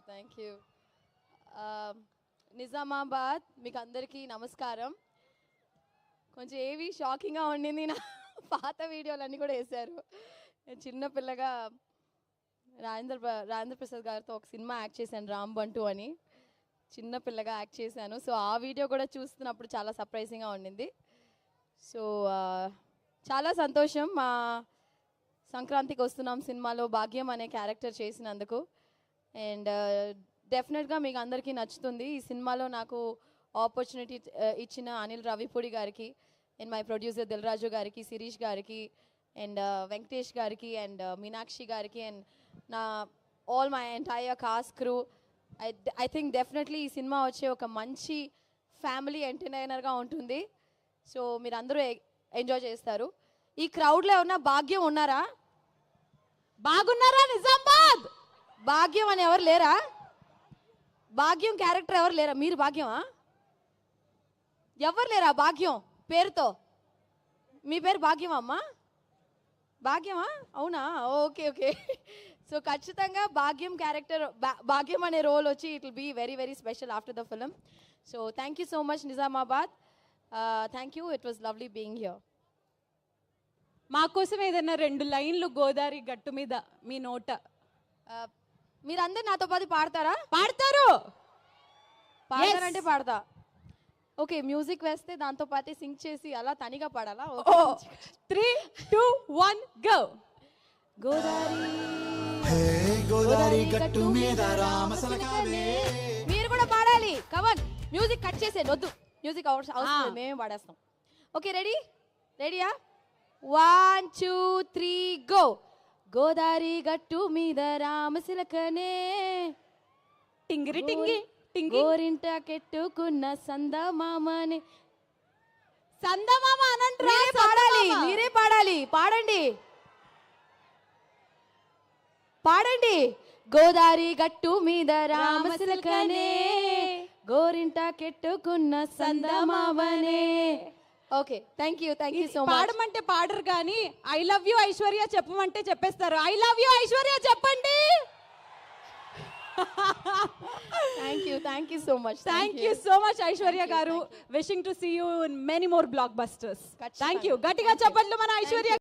Thank you. Nizamabad మీకు అందరికీ నమస్కారం. కొంచెం ఏవి షాకింగ్గా ఉండింది, నా పాత వీడియోలన్నీ కూడా వేశారు. నేను చిన్నపిల్లగా రాజేంద్ర ప్రసాద్ గారితో ఒక సినిమా యాక్ట్ చేశాను, రాంబంటూ అని. చిన్నపిల్లగా యాక్ట్ చేశాను. సో ఆ వీడియో కూడా చూస్తున్నప్పుడు చాలా సర్ప్రైజింగ్గా ఉండింది. సో చాలా సంతోషం మా సంక్రాంతికి వస్తున్నాం సినిమాలో భాగ్యం అనే క్యారెక్టర్ చేసినందుకు. అండ్ డెఫినెట్గా మీకు అందరికీ నచ్చుతుంది. ఈ సినిమాలో నాకు ఆపర్చునిటీ ఇచ్చిన అనిల్ రావిపూడి గారికి అండ్ మై ప్రొడ్యూసర్ దిల్రాజు గారికి, శిరీష్ గారికి అండ్ వెంకటేష్ గారికి అండ్ మీనాక్షి గారికి అండ్ నా all my entire cost crew. I think definitely ఈ సినిమా వచ్చే ఒక మంచి ఫ్యామిలీ ఎంటర్టైనర్గా ఉంటుంది. సో మీరు అందరూ ఎంజాయ్ చేస్తారు. ఈ క్రౌడ్లో ఏమన్నా భాగ్యం ఉన్నారా? బాగున్నారా నిజామాబాద్? భాగ్యం అని ఎవరు లేరా? భాగ్యం క్యారెక్టర్ ఎవరు లేరా? మీరు భాగ్యమా? ఎవరు లేరా భాగ్యం పేరుతో? మీ పేరు భాగ్యమా అమ్మా? భాగ్యమా? అవునా? Okay okay. సో ఖచ్చితంగా భాగ్యం క్యారెక్టర్, భాగ్యం అనే రోల్ వచ్చి it will be very very special after the film. So thank you so much Nizamabad. Thank you. It was lovely being here. మా కోసం ఏదైనా 2 లైన్లు గోదావరి గట్టు మీద మీ నోట. మీరందరు నాతో పాటు పాడతారా? పాడతారు. పాడతారంటే పాడతా. ఓకే, మ్యూజిక్ వేస్తే దాంతో పాటే సింగ్ చేసి అలా తనిగా పాడాలా? 3, 2, 1 గో. గోదావరి గట్టు మీద రామసలకావే. మీరు కూడా పాడాలి. కమన్, మ్యూజిక్ కట్ చేసే వద్దు, మ్యూజిక్ అవసరం, మేమే పాడేస్తాం. Okay, ready? రెడీయా? 1, 2, 3 గో. గోదావరి గట్టు మీద రామసిలకనే టింగిరి టింగి టింగి గోరింట కెట్టుకున్న సందమామనే. సందమామ అనంట్రా. పాడాలి, మీరే పాడాలి. పాడండి పాడండి. గోదావరి గట్టు మీద రామసిలకనే గోరింట కెట్టుకున్న సందమామనే. Okay, thank you so much. పాడమంటే పాడరు కానీ ఐ లవ్ యూ ఐశ్వర్య చెప్పమంటే చెప్పేస్తారు. ఐ లవ్ యూ ఐశ్వర్య చెప్పండి. Thank you so much. Thank you so much Aishwarya garu. Wishing to see you in many more blockbusters. Thank you. గట్టిగా చెప్పండి మన ఐశ్వర్య.